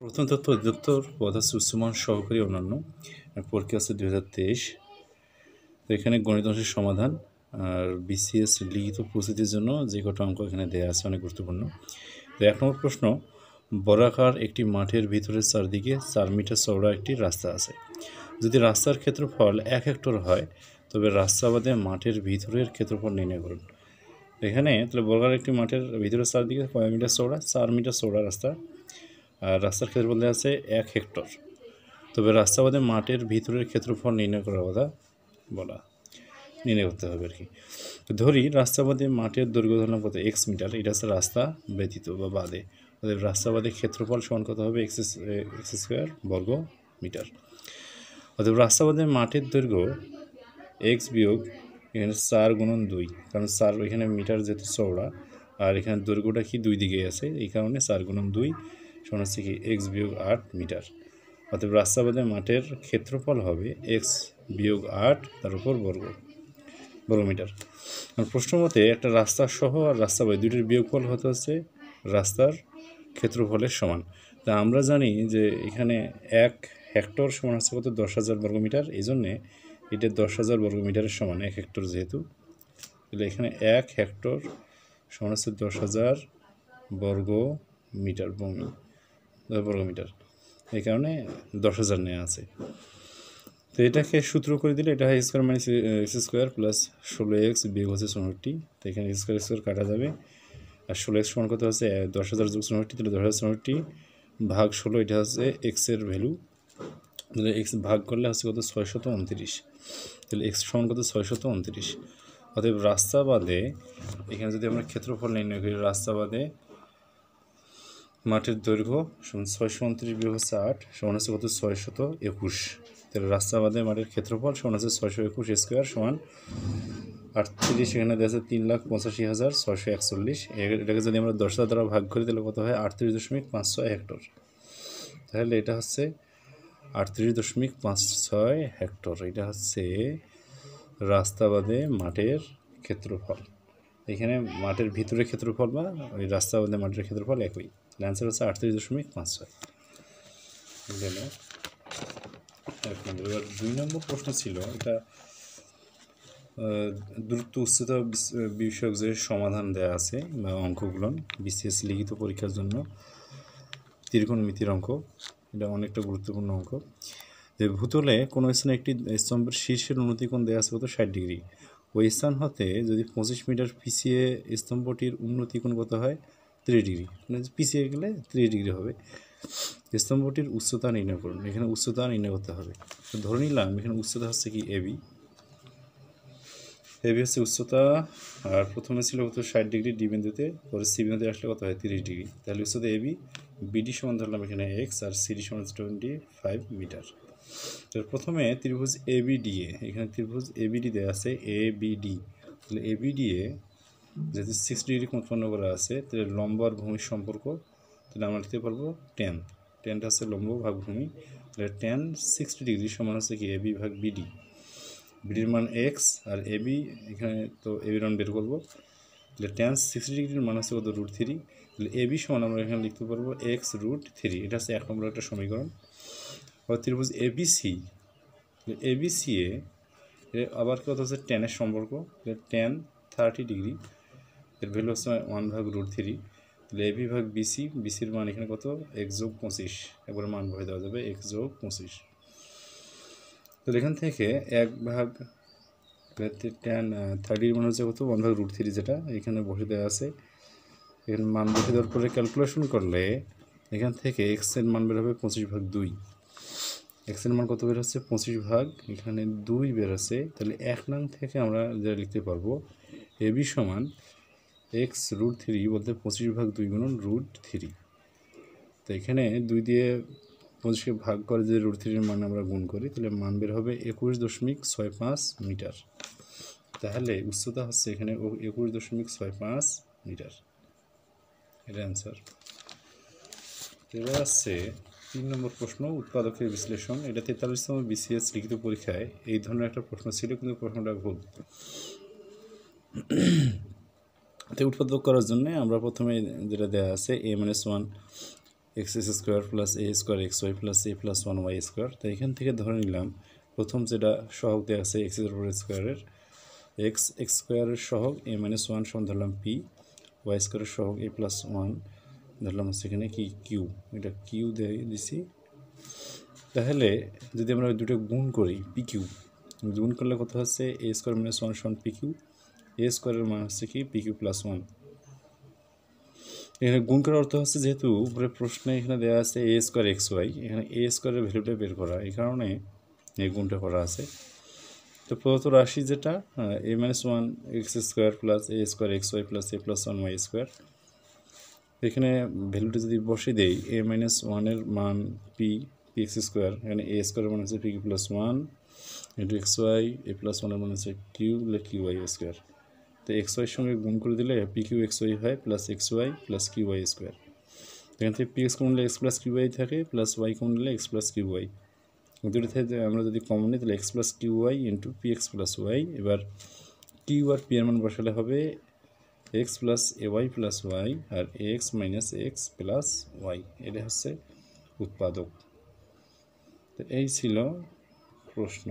প্রথম তথ্য অধিদপ্তর পদ আছে উচ্চমান সহকারী অন্যান্য পরীক্ষা আছে 2023। তো এখানে গণিত অংশের সমাধান আর বিসিএস লিখিত প্রস্তুতির জন্য যে কটা অঙ্ক এখানে দেওয়া আছে অনেক গুরুত্বপূর্ণ। তো 1 নম্বর প্রশ্ন, বর্গাকার একটি মাঠের ভিতরে চারদিকে 4 মিটার চওড়া একটি রাস্তা আছে। যদি রাস্তার ক্ষেত্রফল 1 হেক্টর হয় তবে রাস্তা বাদে মাঠের ভিতরের ক্ষেত্রফল নির্ণয় করুন। এখানে তাহলে বর্গাকার একটি মাঠের ভিতরে চারদিকে কয় মিটার চওড়া? 4 মিটার চওড়া রাস্তা, আর রাস্তার ক্ষেত্রফল দেওয়া আছে 1 হেক্টর। তবে রাস্তা বাদে মাঠের ভিতরের ক্ষেত্রফল নির্ণয় করার কথা নির্ণয় করতে হবে আর কি। তো ধরি রাস্তা বাদে মাঠের দৈর্ঘ্য ধরলাম কত? x metre. এটা হচ্ছে রাস্তা ব্যতীত বা বাদে। অতএব রাস্তা বাদে ক্ষেত্রফল সমান কত হবে? x স্কোয়ার বর্গ মিটার। অতএব রাস্তা বাদে মাঠের দৈর্ঘ্য x বিয়োগ এখানে 4 গুণন 2, কারণ 4 এখানে মিটার যেহেতু চওড়া আর এখানে দৈর্ঘ্যটা কি 2 দিকেই আছে, এই কারণে 4 গুণন 2 সমান হচ্ছে কি x বিয়োগ 8 মিটার। অতএব রাস্তা বাদে মাঠের ক্ষেত্রফল হবে x বিয়োগ 8 তার উপর বর্গমিটার। প্রশ্ন মতে একটা রাস্তা সহ আর রাস্তা বাদে দুইটির বিয়োগফল হতে হচ্ছে রাস্তার ক্ষেত্রফলের সমান। তা আমরা জানি যে এখানে 1 হেক্টর সমান হচ্ছে কত? 10,000 বর্গমিটার। এই জন্যে এটা 10,000 বর্গমিটারের সমান, 1 হেক্টর যেহেতু, তাহলে এখানে 1 হেক্টর সমান হচ্ছে 10,000 বর্গমিটার। এই কারণে 10,000 নেওয়া আছে। তো এটাকে সূত্র করে দিলে এটা হয় square minus x square plus 16x বিয়োগ হচ্ছে 64। তো এখানে স্কোয়ার কাটা যাবে, আর 16x সমান কত হচ্ছে 10,000 যোগ 64, তাহলে 10,064 ভাগ 16, এটা হচ্ছে এক্সের ভ্যালু। তাহলে এক্স ভাগ করলে হচ্ছে কত? 629। তাহলে এক্স সমান কত? 629। অতএব রাস্তা বাদে এখানে যদি আমরা ক্ষেত্রফল নির্ণয় করি, রাস্তা বাদে মাঠের দৈর্ঘ্য সমান 629 বিয়োগ হচ্ছে 8 সমান হচ্ছে কত? 621। তাহলে রাস্তা বাদে মাঠের ক্ষেত্রফল সমান হচ্ছে 621 স্কোয়ার সমান 38। এখানে দেখা যাচ্ছে 3,85,641। এটাকে যদি আমরা 10,000 দ্বারা ভাগ করি তাহলে কত হয়? 38.56 হেক্টর। তাহলে এটা হচ্ছে 38.56 হেক্টর। এটা হচ্ছে রাস্তা বাদে মাঠের ক্ষেত্রফল। এখানে মাঠের ভিতরে ক্ষেত্রফল বা ওই রাস্তা বাদে মাঠের ক্ষেত্রফল একই। অ্যান্সার হচ্ছে 38.56। গেল 1 নম্বর। এবার 2 নম্বর প্রশ্ন ছিল, এটা দূরত্ব উচ্চতা বিষয়ক যে সমাধান দেওয়া আছে বা অঙ্কগুলো বিসিএস লিখিত পরীক্ষার জন্য ত্রিকোণমিতির অঙ্ক, এটা অনেকটা গুরুত্বপূর্ণ অঙ্ক। যে ভূতলে কোনো স্থানে একটি স্তম্ভের শীর্ষের উন্নতিকোণ দেওয়া আছে কত? 60 ডিগ্রি। ওই স্থান হতে যদি 25 মিটার পিছিয়ে স্তম্ভটির উন্নতিকোণ কত হয়? 30 ডিগ্রি। মানে পিছিয়ে গেলে 30 ডিগ্রি হবে। স্তম্ভটির উচ্চতা নির্ণয় করুন। এখানে উচ্চতা নির্ণয় করতে হবে। তো ধরে নিলাম এখানে উচ্চতা হচ্ছে কি এবি হচ্ছে উচ্চতা, আর প্রথমে ছিল কত? 60 ডিগ্রি ডি বিন্দুতে, পরে সি বিন্দুতে আসলে কত হয়? 30 ডিগ্রি। তাহলে উচ্চতা এবি, বিডি সমান ধরলাম এখানে এক্স, আর সিডি সমান 25 মিটার। তো প্রথমে ত্রিভুজ এবিডিএ, এখানে ত্রিভুজ এবিডি দেওয়া আছে এবিডি। তাহলে এবিডিএ যেহেতু 60 ডিগ্রি উৎপন্ন করা আছে, তাহলে লম্ব আর ভূমির সম্পর্ক, তাহলে আমরা লিখতে পারবো টেনটা হচ্ছে লম্ব ভাগ ভূমি। তাহলে টেন 60 ডিগ্রি সমান হচ্ছে কি এবি ভাগ বিডি। বিডির মান এক্স আর এবি, এখানে তো এবির মান বের করবো। তাহলে টেন 60 ডিগ্রির মান হচ্ছে কত? √3। তাহলে এবি সমান আমরা এখানে লিখতে পারবো এক্স √3। এটা হচ্ছে 1 নম্বর একটা সমীকরণ। আবার ত্রিভুজ এবিসি, এবিসি এ আবার কত হচ্ছে? টেনের সম্পর্ক। টেন 30 ডিগ্রি, এর ভ্যালু হচ্ছে 1 ভাগ √3। তাহলে এবি ভাগ বিসি, বিসির মান এখানে কত? x যোগ 25, একবারে মান বসে দেওয়া যাবে x যোগ 25। তাহলে এখান থেকে 1 ভাগ টেন 30 মান হচ্ছে কত? 1 ভাগ √3, যেটা এখানে বসে দেওয়া আছে। এখানে মান বসে দেওয়ার পরে ক্যালকুলেশন করলে এখান থেকে এক্স এর মান বের হবে 25 ভাগ 2। এক্স এর মান কত বের হচ্ছে? 25 ভাগ এখানে 2 বের হচ্ছে। তাহলে 1 নং থেকে আমরা যেটা লিখতে পারবো এবি সমান এক্স √3 বলতে 25 ভাগ 2 গুণন √3। তো এখানে 2 দিয়ে 25কে ভাগ করে যে √3 মান আমরা গুণ করি, তাহলে মান বের হবে 21.65 মিটার। তাহলে উচ্চতা হচ্ছে এখানে 21.65 মিটার। এটা অ্যান্সার। এবার আসছে 3 নম্বর প্রশ্ন, উৎপাদকের বিশ্লেষণ। এটা 43তম বিসিএস লিখিত পরীক্ষায় এই ধরনের একটা প্রশ্ন ছিল, কিন্তু প্রশ্নটা ভুল। তো উৎপাদক করার জন্য আমরা প্রথমে যেটা দেওয়া আছে a-1 x square plus a square x y plus a plus one y square. তো এখান থেকে ধরে নিলাম প্রথম যেটা সহগ দেওয়া আছে এক্স স্কোয়ারের এক্স স্কোয়ারের সহগ এ মাইনাস ওয়ান সমান ধরলাম পি, ওয়াই স্কোয়ারের সহগ এ প্লাস ওয়ান ধরলাম হচ্ছে এখানে কি কিউ, এটা কিউ দিয়ে দিছি। তাহলে যদি আমরা ওই দুটো গুণ করি পি কিউ, গুণ করলে কত হচ্ছে এ স্কোয়ার মাইনাস ওয়ান সমান পি কিউ, এ স্কোয়ারের মান হচ্ছে কি পি কিউ প্লাস ওয়ান। এখানে গুণ করার অর্থ হচ্ছে যেহেতু উপরে প্রশ্নে এখানে দেওয়া আছে এ স্কোয়ার এক্স ওয়াই, এখানে এ স্কোয়ারের ভ্যালুটা বের করা, এই কারণে এই গুণটা করা আছে। তো প্রদত্ত রাশি যেটা a minus one x square plus a square x y plus a plus one y square, এখানে ভ্যালুটা যদি বসে দেই এ মাইনাস ওয়ানের মান পি পি এক্স স্কোয়ার, এখানে এ স্কোয়ারের মান হচ্ছে p q plus one into x y, a plus ওয়ানের মান হচ্ছে কিউ কিউ ওয়াই স্কোয়ার। তো এক্স ওয়াইয়ের সঙ্গে গুণ করে দিলে পি কিউ এক্স ওয়াই হয় plus x y plus q y square. এখান থেকে পি এক্স কমন নিলে এক্স প্লাস কিউ ওয়াই থাকে, প্লাস ওয়াই কমন নিলে এক্স প্লাস কিউ ওয়াই। দুটো থেকে আমরা যদি কমন নিই তাহলে x plus q y into P x plus y. এবার কিউ আর পি এর মান বসালে হবে x plus a y plus y আর x minus x plus y, এটা হচ্ছে উৎপাদক। তো এই ছিল প্রশ্ন।